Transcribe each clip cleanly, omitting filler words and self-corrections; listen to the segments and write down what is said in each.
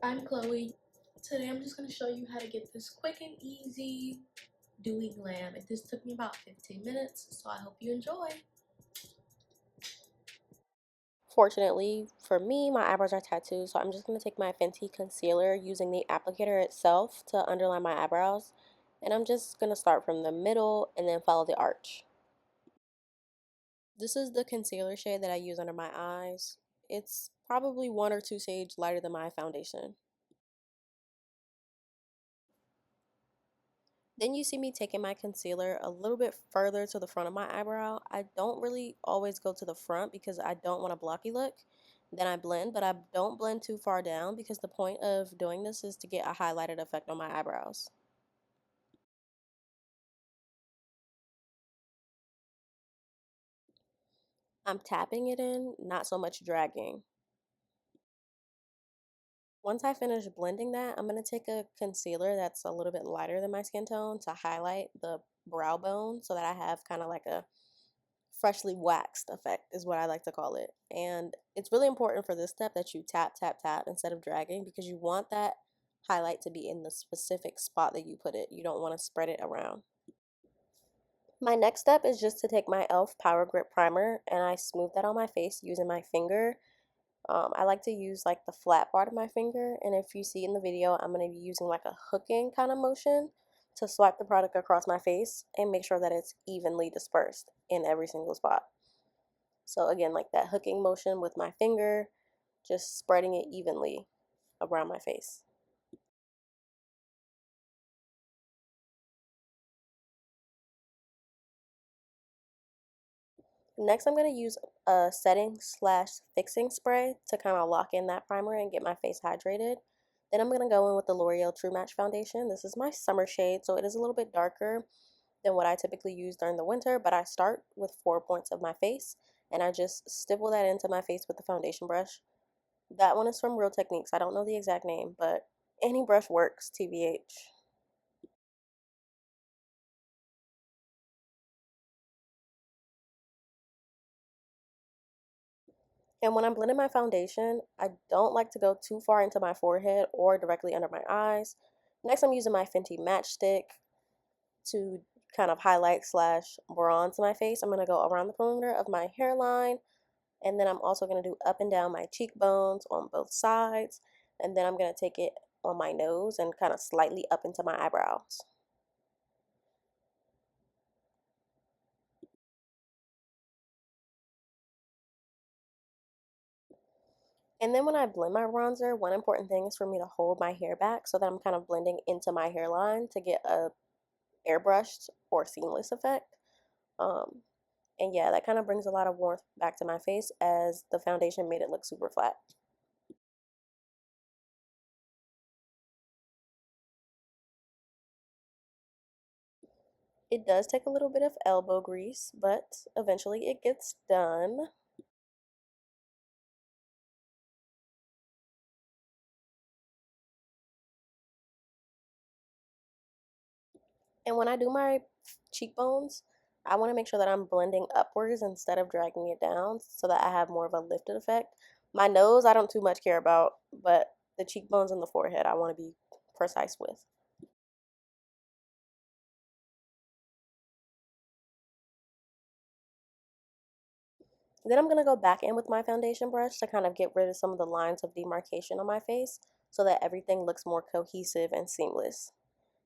I'm Chloe. Today I'm just going to show you how to get this quick and easy Dewy Glam. This took me about 15 minutes, so I hope you enjoy. Fortunately for me, my eyebrows are tattooed, so I'm just going to take my Fenty concealer using the applicator itself to underline my eyebrows. And I'm just going to start from the middle and then follow the arch. This is the concealer shade that I use under my eyes. It's probably 1 or 2 shades lighter than my foundation. Then you see me taking my concealer a little bit further to the front of my eyebrow. I don't really always go to the front because I don't want a blocky look. Then I blend, but I don't blend too far down because the point of doing this is to get a highlighted effect on my eyebrows. I'm tapping it in, not so much dragging. Once I finish blending that, I'm going to take a concealer that's a little bit lighter than my skin tone to highlight the brow bone so that I have kind of like a freshly waxed effect is what I like to call it. And it's really important for this step that you tap, tap, tap instead of dragging because you want that highlight to be in the specific spot that you put it. You don't want to spread it around. My next step is just to take my e.l.f. Power Grip Primer and I smooth that on my face using my finger. I like to use like the flat part of my finger, and if you see in the video, I'm going to be using like a hooking kind of motion to swipe the product across my face and make sure that it's evenly dispersed in every single spot. So again, like that hooking motion with my finger, just spreading it evenly around my face. Next, I'm going to use a setting slash fixing spray to kind of lock in that primer and get my face hydrated. Then I'm going to go in with the L'Oreal True Match foundation. This is my summer shade, so it is a little bit darker than what I typically use during the winter, but I start with 4 points of my face and I just stipple that into my face with the foundation brush. That one is from Real Techniques. I don't know the exact name, but any brush works, TBH. And when I'm blending my foundation, I don't like to go too far into my forehead or directly under my eyes. Next, I'm using my Fenty Matchstick to kind of highlight slash bronze my face. I'm going to go around the perimeter of my hairline, and then I'm also going to do up and down my cheekbones on both sides, and then I'm going to take it on my nose and kind of slightly up into my eyebrows. And then when I blend my bronzer, one important thing is for me to hold my hair back so that I'm kind of blending into my hairline to get a airbrushed or seamless effect. Um, and yeah, that kind of brings a lot of warmth back to my face as the foundation made it look super flat. It does take a little bit of elbow grease, but eventually it gets done. And when I do my cheekbones, I want to make sure that I'm blending upwards instead of dragging it down so that I have more of a lifted effect. My nose, I don't too much care about, but the cheekbones and the forehead, I want to be precise with. Then I'm going to go back in with my foundation brush to kind of get rid of some of the lines of demarcation on my face so that everything looks more cohesive and seamless.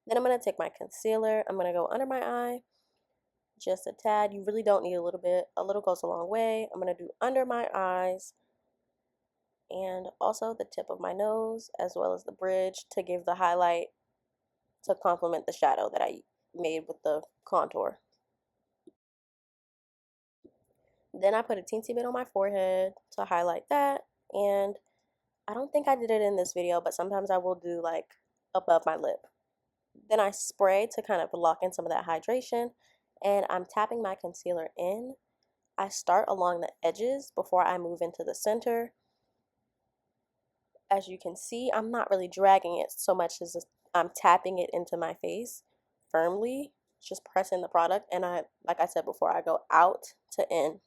Then I'm going to take my concealer. I'm going to go under my eye, just a tad. You really don't need a little bit. A little goes a long way. I'm going to do under my eyes and also the tip of my nose as well as the bridge to give the highlight to complement the shadow that I made with the contour. Then I put a teensy bit on my forehead to highlight that, and I don't think I did it in this video, but sometimes I will do like above my lip. Then I spray to kind of lock in some of that hydration, and I'm tapping my concealer in. I start along the edges before I move into the center. As you can see, I'm not really dragging it so much as I'm tapping it into my face firmly, just pressing the product, and like I said before, I go out to in.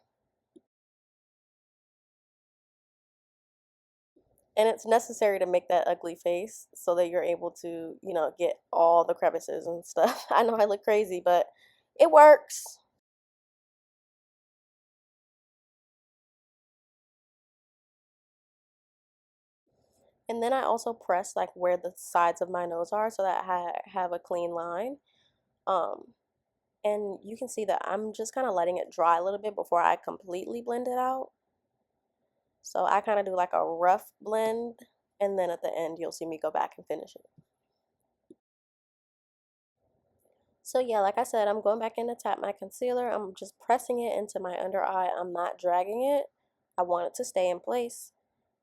And it's necessary to make that ugly face so that you're able to, get all the crevices and stuff. I know I look crazy, but it works. And then I also press like where the sides of my nose are so that I have a clean line. Um, and you can see that I'm just kind of letting it dry a little bit before I completely blend it out. So I kind of do like a rough blend, and then at the end you'll see me go back and finish it. So yeah, like I said, I'm going back in to tap my concealer. I'm just pressing it into my under eye. I'm not dragging it. I want it to stay in place.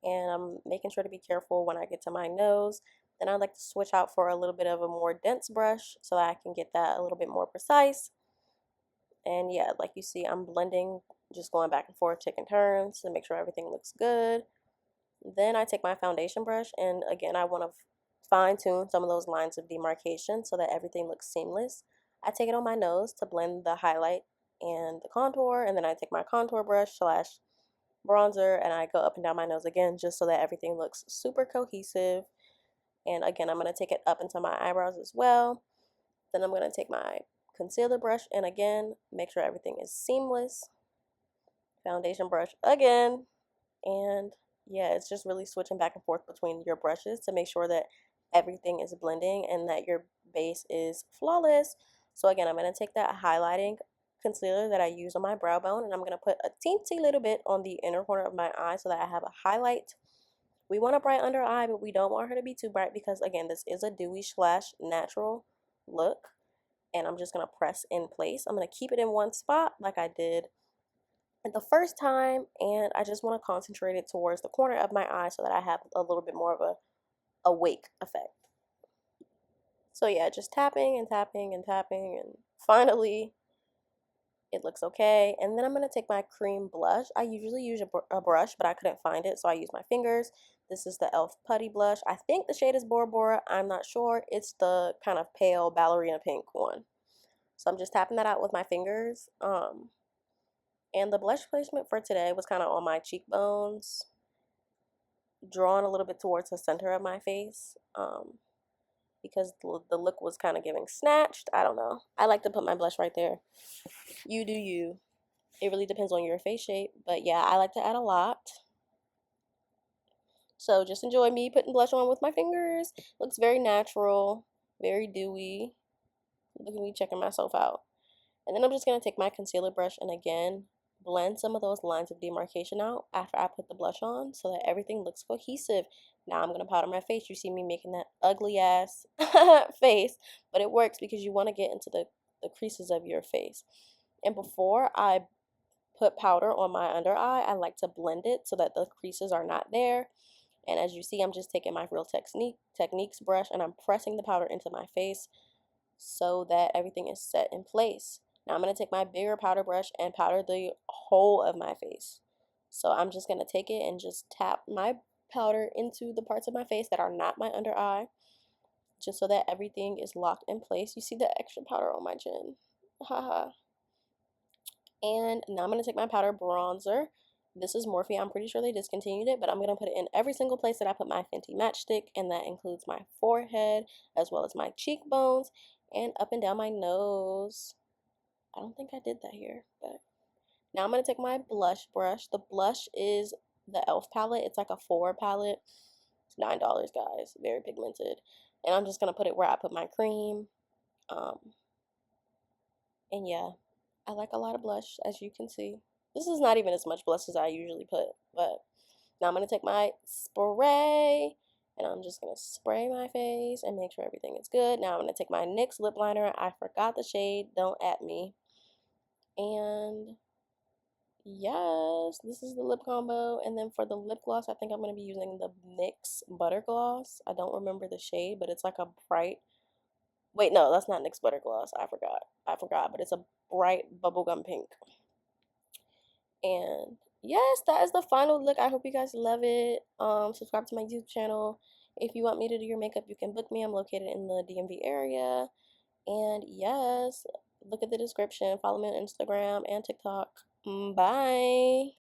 And I'm making sure to be careful when I get to my nose. Then I like to switch out for a little bit of a more dense brush so that I can get that a little bit more precise. And yeah, like you see, I'm blending, just going back and forth, taking turns to make sure everything looks good. Then I take my foundation brush, and again, I want to fine tune some of those lines of demarcation so that everything looks seamless. I take it on my nose to blend the highlight and the contour, and then I take my contour brush slash bronzer and I go up and down my nose again just so that everything looks super cohesive. And again, I'm going to take it up into my eyebrows as well. Then I'm going to take my concealer brush and again, make sure everything is seamless. Foundation brush again. And yeah, it's just really switching back and forth between your brushes to make sure that everything is blending and that your base is flawless. So again, I'm going to take that highlighting concealer that I use on my brow bone and I'm going to put a teensy little bit on the inner corner of my eye so that I have a highlight. We want a bright under eye, but we don't want her to be too bright because again, this is a dewy slash natural look. And I'm just going to press in place. I'm going to keep it in one spot like I did the first time, and I just want to concentrate it towards the corner of my eye so that I have a little bit more of a awake effect. So yeah, just tapping and tapping and tapping, and finally it looks okay. And then I'm going to take my cream blush. I usually use a brush, but I couldn't find it, so I use my fingers. This is the e.l.f. Putty Blush. I think the shade is Bora Bora. I'm not sure. It's the kind of pale ballerina pink one. So I'm just tapping that out with my fingers. And the blush placement for today was kind of on my cheekbones, drawn a little bit towards the center of my face, because the look was kind of giving snatched. I don't know. I like to put my blush right there. You do you. It really depends on your face shape, but yeah, I like to add a lot. So just enjoy me putting blush on with my fingers. Looks very natural, very dewy. Look at me checking myself out. And then I'm just going to take my concealer brush and again, blend some of those lines of demarcation out after I put the blush on so that everything looks cohesive. Now I'm going to powder my face. You see me making that ugly ass face, but it works because you want to get into the creases of your face. And before I put powder on my under eye, I like to blend it so that the creases are not there. And as you see, I'm just taking my Real Techniques brush and I'm pressing the powder into my face so that everything is set in place. Now I'm going to take my bigger powder brush and powder the whole of my face. So I'm just going to take it and just tap my powder into the parts of my face that are not my under eye, just so that everything is locked in place. You see the extra powder on my chin. Haha. And now I'm going to take my powder bronzer. This is Morphe. I'm pretty sure they discontinued it, but I'm going to put it in every single place that I put my Fenty matchstick, and that includes my forehead as well as my cheekbones and up and down my nose. I don't think I did that here, but now I'm going to take my blush brush. The blush is the e.l.f. palette. It's like a 4 palette. It's $9, guys. Very pigmented. And I'm just going to put it where I put my cream. And yeah, I like a lot of blush, as you can see. This is not even as much blush as I usually put, but now I'm going to take my spray, and I'm just going to spray my face and make sure everything is good. Now I'm going to take my NYX lip liner. I forgot the shade. Don't at me. And yes, this is the lip combo. And then for the lip gloss, I think I'm going to be using the NYX Butter Gloss. I don't remember the shade, but it's like a bright... Wait, no, that's not NYX Butter Gloss. I forgot, but it's a bright bubblegum pink. And yes, that is the final look. I hope you guys love it. Subscribe to my YouTube channel. If you want me to do your makeup, you can book me. I'm located in the DMV area. And yes, look at the description. Follow me on Instagram and TikTok. Bye.